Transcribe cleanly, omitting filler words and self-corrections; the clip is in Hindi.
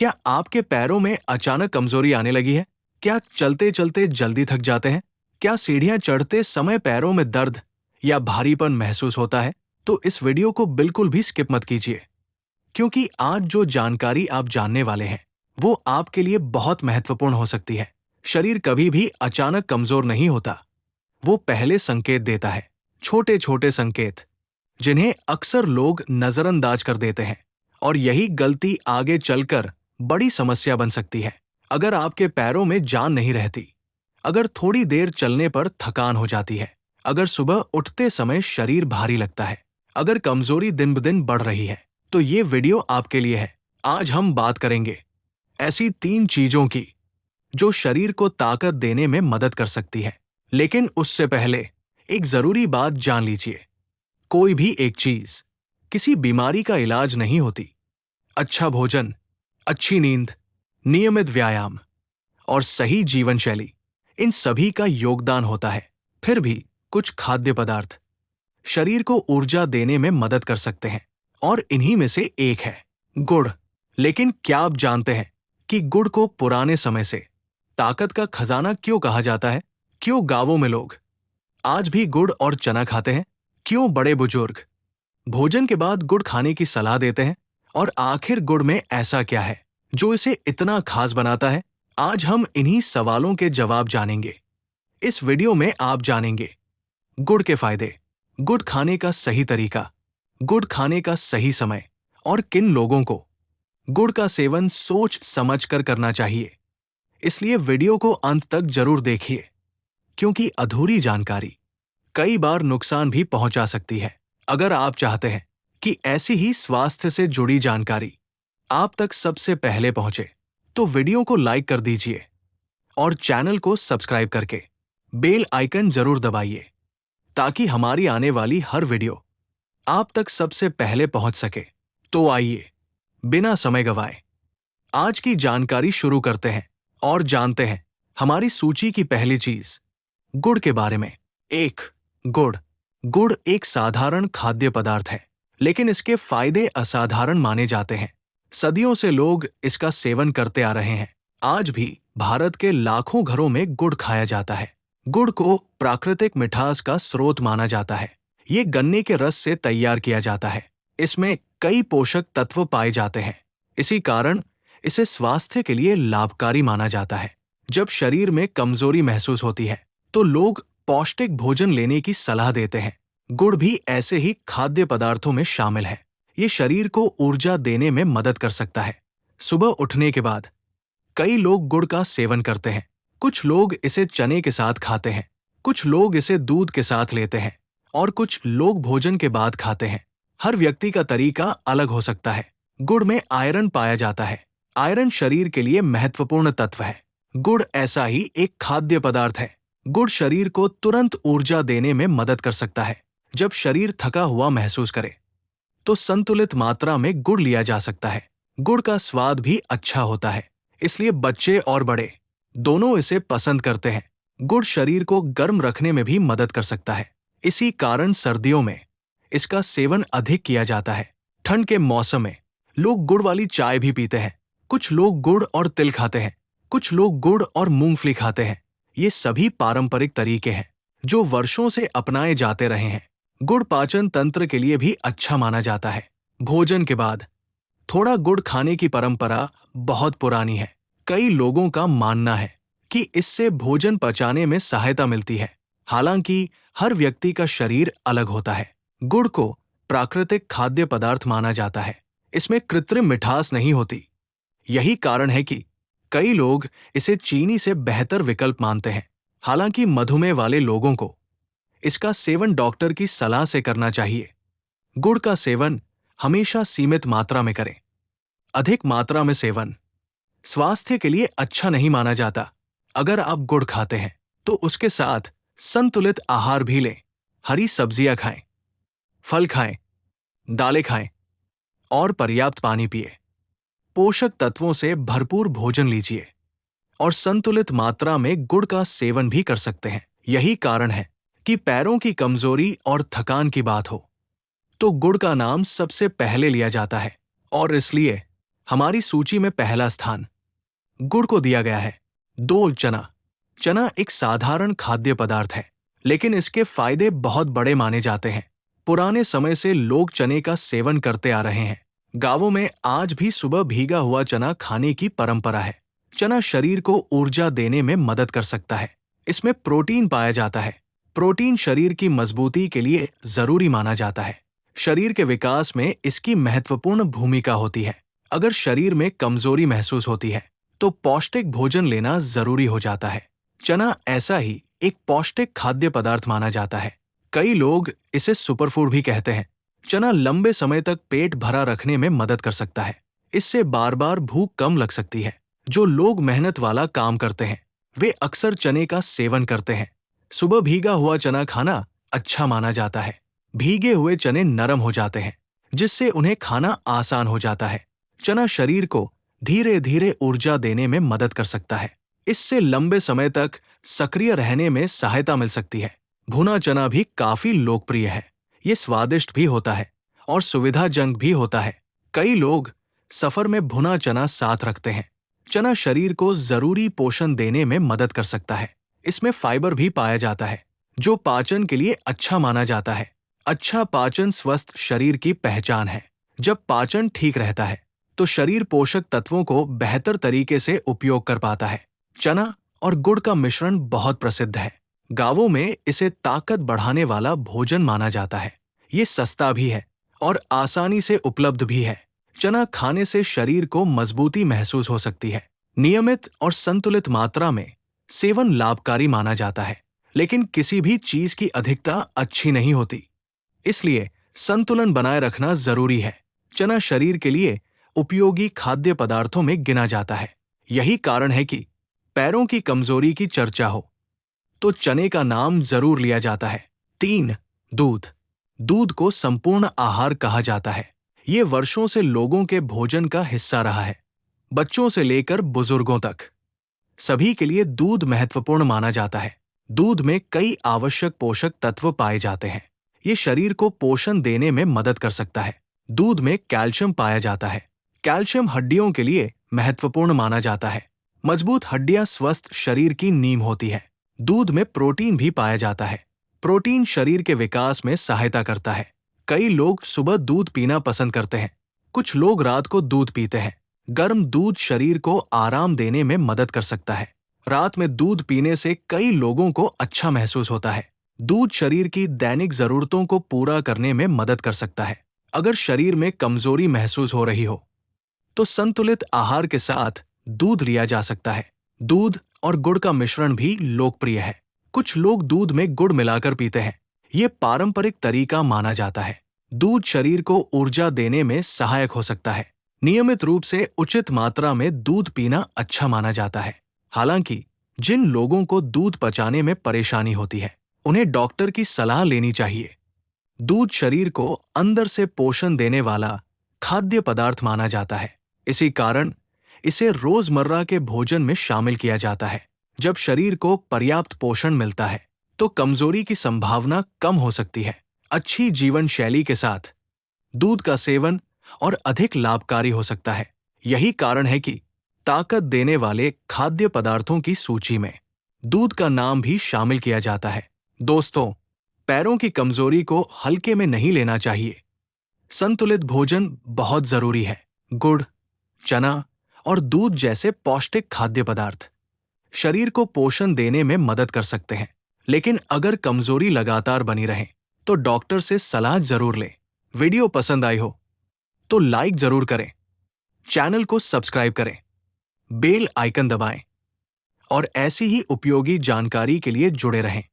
क्या आपके पैरों में अचानक कमजोरी आने लगी है? क्या चलते चलते जल्दी थक जाते हैं? क्या सीढ़ियां चढ़ते समय पैरों में दर्द या भारीपन महसूस होता है? तो इस वीडियो को बिल्कुल भी स्किप मत कीजिए, क्योंकि आज जो जानकारी आप जानने वाले हैं वो आपके लिए बहुत महत्वपूर्ण हो सकती है। शरीर कभी भी अचानक कमजोर नहीं होता, वो पहले संकेत देता है। छोटे छोटे संकेत जिन्हें अक्सर लोग नजरअंदाज कर देते हैं, और यही गलती आगे चलकर बड़ी समस्या बन सकती है। अगर आपके पैरों में जान नहीं रहती, अगर थोड़ी देर चलने पर थकान हो जाती है, अगर सुबह उठते समय शरीर भारी लगता है, अगर कमजोरी दिन ब दिन बढ़ रही है, तो ये वीडियो आपके लिए है। आज हम बात करेंगे ऐसी 3 चीजों की जो शरीर को ताकत देने में मदद कर सकती है। लेकिन उससे पहले एक जरूरी बात जान लीजिए, कोई भी एक चीज किसी बीमारी का इलाज नहीं होती। अच्छा भोजन, अच्छी नींद, नियमित व्यायाम और सही जीवन शैली, इन सभी का योगदान होता है। फिर भी कुछ खाद्य पदार्थ शरीर को ऊर्जा देने में मदद कर सकते हैं, और इन्हीं में से एक है गुड़। लेकिन क्या आप जानते हैं कि गुड़ को पुराने समय से ताकत का खजाना क्यों कहा जाता है? क्यों गांवों में लोग आज भी गुड़ और चना खाते हैं? क्यों बड़े बुजुर्ग भोजन के बाद गुड़ खाने की सलाह देते हैं? और आखिर गुड़ में ऐसा क्या है जो इसे इतना खास बनाता है? आज हम इन्हीं सवालों के जवाब जानेंगे। इस वीडियो में आप जानेंगे गुड़ के फायदे, गुड़ खाने का सही तरीका, गुड़ खाने का सही समय, और किन लोगों को गुड़ का सेवन सोच समझकर करना चाहिए। इसलिए वीडियो को अंत तक जरूर देखिए, क्योंकि अधूरी जानकारी कई बार नुकसान भी पहुंचा सकती है। अगर आप चाहते हैं कि ऐसी ही स्वास्थ्य से जुड़ी जानकारी आप तक सबसे पहले पहुंचे, तो वीडियो को लाइक कर दीजिए और चैनल को सब्सक्राइब करके बेल आइकन जरूर दबाइए, ताकि हमारी आने वाली हर वीडियो आप तक सबसे पहले पहुंच सके। तो आइए बिना समय गवाए आज की जानकारी शुरू करते हैं और जानते हैं हमारी सूची की पहली चीज, गुड़ के बारे में। 1. गुड़। गुड़ एक साधारण खाद्य पदार्थ है, लेकिन इसके फायदे असाधारण माने जाते हैं। सदियों से लोग इसका सेवन करते आ रहे हैं। आज भी भारत के लाखों घरों में गुड़ खाया जाता है। गुड़ को प्राकृतिक मिठास का स्रोत माना जाता है। ये गन्ने के रस से तैयार किया जाता है। इसमें कई पोषक तत्व पाए जाते हैं। इसी कारण इसे स्वास्थ्य के लिए लाभकारी माना जाता है। जब शरीर में कमजोरी महसूस होती है, तो लोग पौष्टिक भोजन लेने की सलाह देते हैं। गुड़ भी ऐसे ही खाद्य पदार्थों में शामिल है। ये शरीर को ऊर्जा देने में मदद कर सकता है। सुबह उठने के बाद कई लोग गुड़ का सेवन करते हैं। कुछ लोग इसे चने के साथ खाते हैं, कुछ लोग इसे दूध के साथ लेते हैं, और कुछ लोग भोजन के बाद खाते हैं। हर व्यक्ति का तरीका अलग हो सकता है। गुड़ में आयरन पाया जाता है। आयरन शरीर के लिए महत्वपूर्ण तत्व है। गुड़ ऐसा ही एक खाद्य पदार्थ है। गुड़ शरीर को तुरंत ऊर्जा देने में मदद कर सकता है। जब शरीर थका हुआ महसूस करे, तो संतुलित मात्रा में गुड़ लिया जा सकता है। गुड़ का स्वाद भी अच्छा होता है, इसलिए बच्चे और बड़े दोनों इसे पसंद करते हैं। गुड़ शरीर को गर्म रखने में भी मदद कर सकता है। इसी कारण सर्दियों में इसका सेवन अधिक किया जाता है। ठंड के मौसम में लोग गुड़ वाली चाय भी पीते हैं। कुछ लोग गुड़ और तिल खाते हैं, कुछ लोग गुड़ और मूंगफली खाते हैं। ये सभी पारंपरिक तरीके हैं जो वर्षों से अपनाए जाते रहे हैं। गुड़ पाचन तंत्र के लिए भी अच्छा माना जाता है। भोजन के बाद थोड़ा गुड़ खाने की परंपरा बहुत पुरानी है। कई लोगों का मानना है कि इससे भोजन पचाने में सहायता मिलती है। हालांकि हर व्यक्ति का शरीर अलग होता है। गुड़ को प्राकृतिक खाद्य पदार्थ माना जाता है। इसमें कृत्रिम मिठास नहीं होती। यही कारण है कि कई लोग इसे चीनी से बेहतर विकल्प मानते हैं। हालांकि मधुमेह वाले लोगों को इसका सेवन डॉक्टर की सलाह से करना चाहिए। गुड़ का सेवन हमेशा सीमित मात्रा में करें। अधिक मात्रा में सेवन स्वास्थ्य के लिए अच्छा नहीं माना जाता। अगर आप गुड़ खाते हैं, तो उसके साथ संतुलित आहार भी लें। हरी सब्जियां खाएं, फल खाएं, दालें खाएं, और पर्याप्त पानी पिए। पोषक तत्वों से भरपूर भोजन लीजिए और संतुलित मात्रा में गुड़ का सेवन भी कर सकते हैं। यही कारण है कि पैरों की कमजोरी और थकान की बात हो, तो गुड़ का नाम सबसे पहले लिया जाता है। और इसलिए हमारी सूची में पहला स्थान गुड़ को दिया गया है। 2 चना। चना एक साधारण खाद्य पदार्थ है, लेकिन इसके फायदे बहुत बड़े माने जाते हैं। पुराने समय से लोग चने का सेवन करते आ रहे हैं। गांवों में आज भी सुबह भीगा हुआ चना खाने की परंपरा है। चना शरीर को ऊर्जा देने में मदद कर सकता है। इसमें प्रोटीन पाया जाता है। प्रोटीन शरीर की मजबूती के लिए जरूरी माना जाता है। शरीर के विकास में इसकी महत्वपूर्ण भूमिका होती है। अगर शरीर में कमजोरी महसूस होती है, तो पौष्टिक भोजन लेना जरूरी हो जाता है। चना ऐसा ही एक पौष्टिक खाद्य पदार्थ माना जाता है। कई लोग इसे सुपरफूड भी कहते हैं। चना लंबे समय तक पेट भरा रखने में मदद कर सकता है। इससे बार बार भूख कम लग सकती है। जो लोग मेहनत वाला काम करते हैं, वे अक्सर चने का सेवन करते हैं। सुबह भीगा हुआ चना खाना अच्छा माना जाता है। भीगे हुए चने नरम हो जाते हैं, जिससे उन्हें खाना आसान हो जाता है। चना शरीर को धीरे धीरे ऊर्जा देने में मदद कर सकता है। इससे लंबे समय तक सक्रिय रहने में सहायता मिल सकती है। भुना चना भी काफी लोकप्रिय है। ये स्वादिष्ट भी होता है और सुविधाजनक भी होता है। कई लोग सफर में भुना चना साथ रखते हैं। चना शरीर को जरूरी पोषण देने में मदद कर सकता है। इसमें फाइबर भी पाया जाता है, जो पाचन के लिए अच्छा माना जाता है। अच्छा पाचन स्वस्थ शरीर की पहचान है। जब पाचन ठीक रहता है, तो शरीर पोषक तत्वों को बेहतर तरीके से उपयोग कर पाता है। चना और गुड़ का मिश्रण बहुत प्रसिद्ध है। गांवों में इसे ताकत बढ़ाने वाला भोजन माना जाता है। ये सस्ता भी है और आसानी से उपलब्ध भी है। चना खाने से शरीर को मजबूती महसूस हो सकती है। नियमित और संतुलित मात्रा में सेवन लाभकारी माना जाता है, लेकिन किसी भी चीज की अधिकता अच्छी नहीं होती। इसलिए संतुलन बनाए रखना जरूरी है। चना शरीर के लिए उपयोगी खाद्य पदार्थों में गिना जाता है। यही कारण है कि पैरों की कमजोरी की चर्चा हो तो चने का नाम जरूर लिया जाता है। 3 दूध। दूध को संपूर्ण आहार कहा जाता है। ये वर्षों से लोगों के भोजन का हिस्सा रहा है। बच्चों से लेकर बुजुर्गों तक सभी के लिए दूध महत्वपूर्ण माना जाता है। दूध में कई आवश्यक पोषक तत्व पाए जाते हैं। ये शरीर को पोषण देने में मदद कर सकता है। दूध में कैल्शियम पाया जाता है। कैल्शियम हड्डियों के लिए महत्वपूर्ण माना जाता है। मजबूत हड्डियां स्वस्थ शरीर की नींव होती है। दूध में प्रोटीन भी पाया जाता है। प्रोटीन शरीर के विकास में सहायता करता है। कई लोग सुबह दूध पीना पसंद करते हैं। कुछ लोग रात को दूध पीते हैं। गर्म दूध शरीर को आराम देने में मदद कर सकता है। रात में दूध पीने से कई लोगों को अच्छा महसूस होता है। दूध शरीर की दैनिक जरूरतों को पूरा करने में मदद कर सकता है। अगर शरीर में कमजोरी महसूस हो रही हो, तो संतुलित आहार के साथ दूध लिया जा सकता है। दूध और गुड़ का मिश्रण भी लोकप्रिय है। कुछ लोग दूध में गुड़ मिलाकर पीते हैं। ये पारंपरिक तरीका माना जाता है। दूध शरीर को ऊर्जा देने में सहायक हो सकता है। नियमित रूप से उचित मात्रा में दूध पीना अच्छा माना जाता है। हालांकि जिन लोगों को दूध पचाने में परेशानी होती है, उन्हें डॉक्टर की सलाह लेनी चाहिए। दूध शरीर को अंदर से पोषण देने वाला खाद्य पदार्थ माना जाता है। इसी कारण इसे रोजमर्रा के भोजन में शामिल किया जाता है। जब शरीर को पर्याप्त पोषण मिलता है, तो कमजोरी की संभावना कम हो सकती है। अच्छी जीवन शैली के साथ दूध का सेवन और अधिक लाभकारी हो सकता है। यही कारण है कि ताकत देने वाले खाद्य पदार्थों की सूची में दूध का नाम भी शामिल किया जाता है। दोस्तों, पैरों की कमजोरी को हल्के में नहीं लेना चाहिए। संतुलित भोजन बहुत जरूरी है। गुड़, चना और दूध जैसे पौष्टिक खाद्य पदार्थ शरीर को पोषण देने में मदद कर सकते हैं। लेकिन अगर कमजोरी लगातार बनी रहे, तो डॉक्टर से सलाह जरूर लें। वीडियो पसंद आई हो तो लाइक जरूर करें, चैनल को सब्सक्राइब करें, बेल आइकन दबाएं और ऐसी ही उपयोगी जानकारी के लिए जुड़े रहें।